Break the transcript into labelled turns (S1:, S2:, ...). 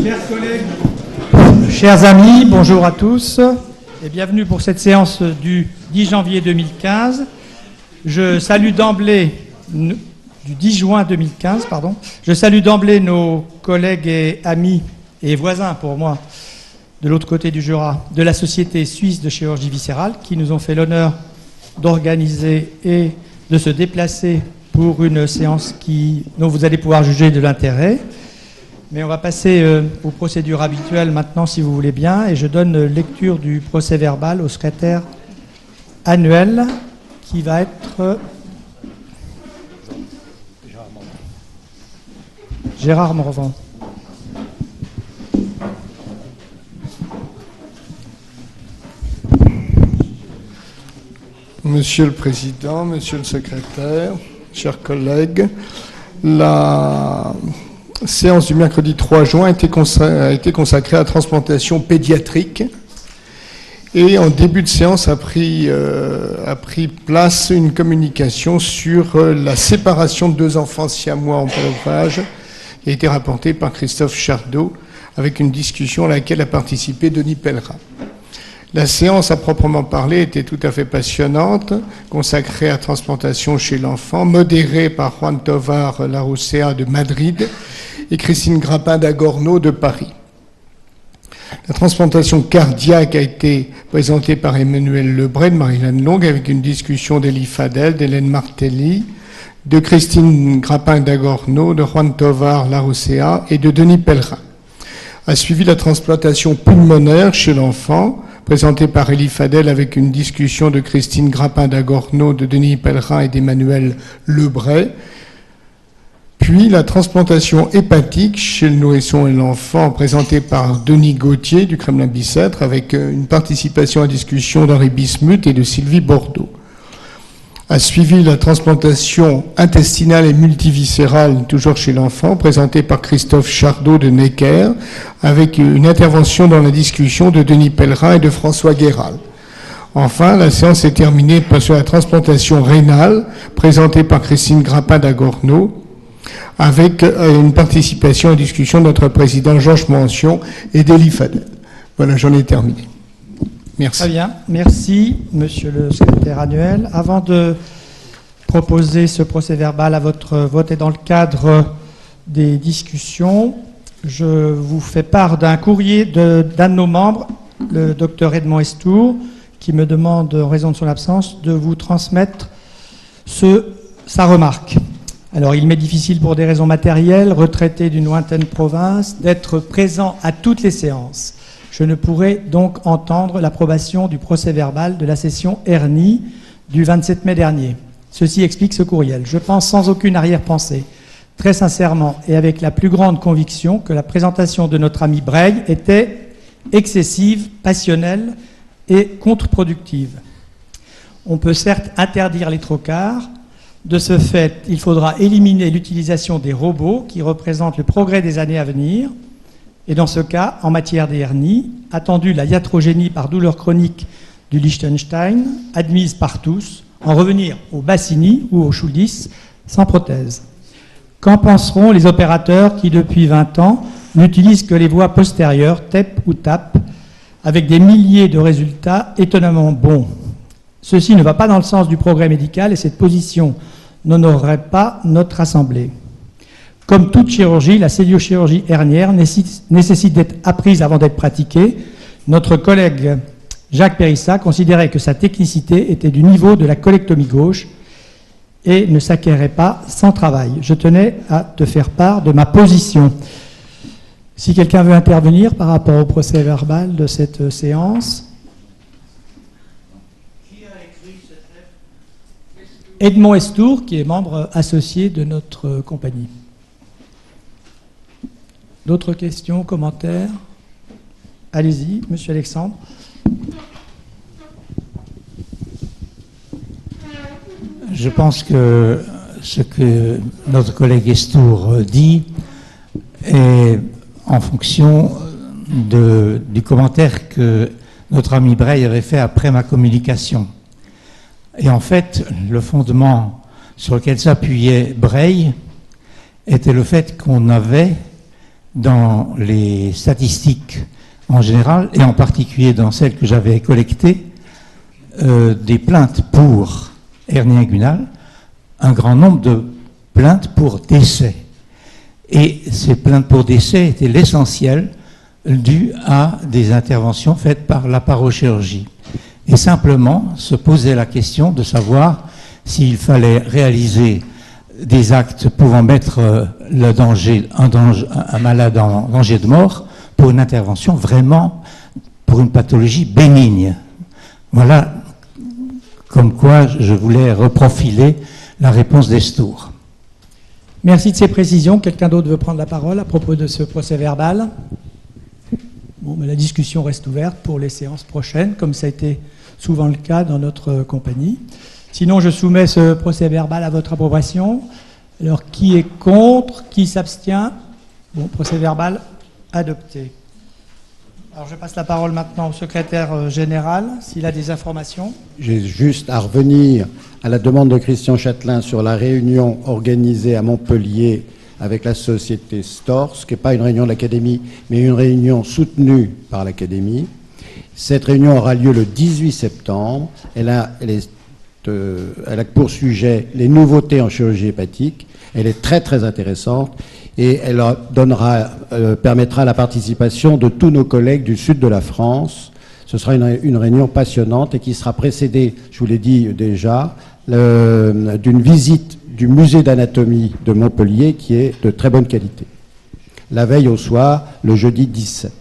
S1: Chers collègues, chers amis, bonjour à tous et bienvenue pour cette séance du 10 janvier 2015. Je salue d'emblée, du 10 juin 2015, pardon. Je salue d'emblée nos collègues et amis et voisins pour moi de l'autre côté du Jura, de la Société suisse de chirurgie viscérale, qui nous ont fait l'honneur d'organiser et de se déplacer pour une séance dont vous allez pouvoir juger de l'intérêt. Mais on va passer aux procédures habituelles maintenant, si vous voulez bien, et je donne lecture du procès-verbal au secrétaire annuel, qui va être Gérard Morvan.
S2: Monsieur le Président, Monsieur le Secrétaire, chers collègues, la séance du mercredi 3 juin a été consacrée à la transplantation pédiatrique et en début de séance a pris place une communication sur la séparation de 2 enfants siamois en bavage qui a été rapportée par Christophe Chardot avec une discussion à laquelle a participé Denis Pellerin. La séance à proprement parler était tout à fait passionnante, consacrée à transplantation chez l'enfant, modérée par Juan Tovar Larroucea de Madrid et Christine Grappin d'Agorno de Paris. La transplantation cardiaque a été présentée par Emmanuel Lebray de Marie-Hélène Long avec une discussion d'Elie Fadel, d'Hélène Martelly, de Christine Grappin d'Agorno, de Juan Tovar Larroucea et de Denis Pellerin. A suivi la transplantation pulmonaire chez l'enfant, présentée par Elie Fadel avec une discussion de Christine Grappin d'Agorno, de Denis Pellerin et d'Emmanuel Lebray. Puis la transplantation hépatique chez le nourrisson et l'enfant, présentée par Denis Gauthier du Kremlin-Bicêtre, avec une participation à discussion d'Henri Bismuth et de Sylvie Bordeaux. A suivi la transplantation intestinale et multiviscérale, toujours chez l'enfant, présentée par Christophe Chardot de Necker, avec une intervention dans la discussion de Denis Pellerin et de François Guéral. Enfin, la séance est terminée sur la transplantation rénale, présentée par Christine Grappin d'Agorno, avec une participation à discussion de notre président Georges Mention et d'Elie Fadel. Voilà, j'en ai terminé. Merci.
S1: Très bien, merci, monsieur le secrétaire annuel. Avant de proposer ce procès-verbal à votre vote et dans le cadre des discussions, je vous fais part d'un courrier d'un de nos membres, le docteur Edmond Estour, qui me demande, en raison de son absence, de vous transmettre sa remarque. Alors, il m'est difficile, pour des raisons matérielles, retraité d'une lointaine province, d'être présent à toutes les séances. Je ne pourrai donc entendre l'approbation du procès-verbal de la session Ernie du 27 mai dernier. Ceci explique ce courriel. Je pense sans aucune arrière-pensée, très sincèrement et avec la plus grande conviction, que la présentation de notre ami Breil était excessive, passionnelle et contre-productive. On peut certes interdire les trocards. De ce fait, il faudra éliminer l'utilisation des robots qui représentent le progrès des années à venir. Et dans ce cas, en matière des hernies, attendu la iatrogénie par douleur chronique du Liechtenstein, admise par tous, en revenir au Bassini ou au Schuldis sans prothèse. Qu'en penseront les opérateurs qui, depuis 20 ans, n'utilisent que les voies postérieures, TEP ou TAP, avec des milliers de résultats étonnamment bons? Ceci ne va pas dans le sens du progrès médical et cette position n'honorerait pas notre Assemblée. Comme toute chirurgie, la celluliochirurgie hernière nécessite d'être apprise avant d'être pratiquée. Notre collègue Jacques Périssa considérait que sa technicité était du niveau de la colectomie gauche et ne s'acquérait pas sans travail. Je tenais à te faire part de ma position. Si quelqu'un veut intervenir par rapport au procès-verbal de cette séance. Qui a écrit cette lettre ? Edmond Estour, qui est membre associé de notre compagnie. D'autres questions, commentaires? Allez-y, monsieur Alexandre.
S3: Je pense que ce que notre collègue Estour dit est en fonction du commentaire que notre ami Breil avait fait après ma communication. Et en fait, le fondement sur lequel s'appuyait Breil était le fait qu'on avait dans les statistiques en général, et en particulier dans celles que j'avais collectées, des plaintes pour hernie inguinale, un grand nombre de plaintes pour décès. Et ces plaintes pour décès étaient l'essentiel dû à des interventions faites par la parochirurgie. Et simplement se posait la question de savoir s'il fallait réaliser des actes pouvant mettre un malade en danger de mort pour une intervention vraiment pour une pathologie bénigne. Voilà comme quoi je voulais reprofiler la réponse d'Estour.
S1: Merci de ces précisions. Quelqu'un d'autre veut prendre la parole à propos de ce procès-verbal? Bon, mais la discussion reste ouverte pour les séances prochaines, comme ça a été souvent le cas dans notre compagnie. Sinon, je soumets ce procès-verbal à votre approbation. Alors, qui est contre? Qui s'abstient? Bon, procès-verbal adopté. Alors, je passe la parole maintenant au secrétaire général, s'il a des informations.
S4: J'ai juste à revenir à la demande de Christian Châtelain sur la réunion organisée à Montpellier avec la société Stors, qui n'est pas une réunion de l'Académie, mais une réunion soutenue par l'Académie. Cette réunion aura lieu le 18 septembre. Elle a pour sujet les nouveautés en chirurgie hépatique. Elle est très très intéressante et elle permettra la participation de tous nos collègues du sud de la France. Ce sera une réunion passionnante et qui sera précédée, je vous l'ai dit déjà, d'une visite du musée d'anatomie de Montpellier qui est de très bonne qualité. La veille au soir, le jeudi 17.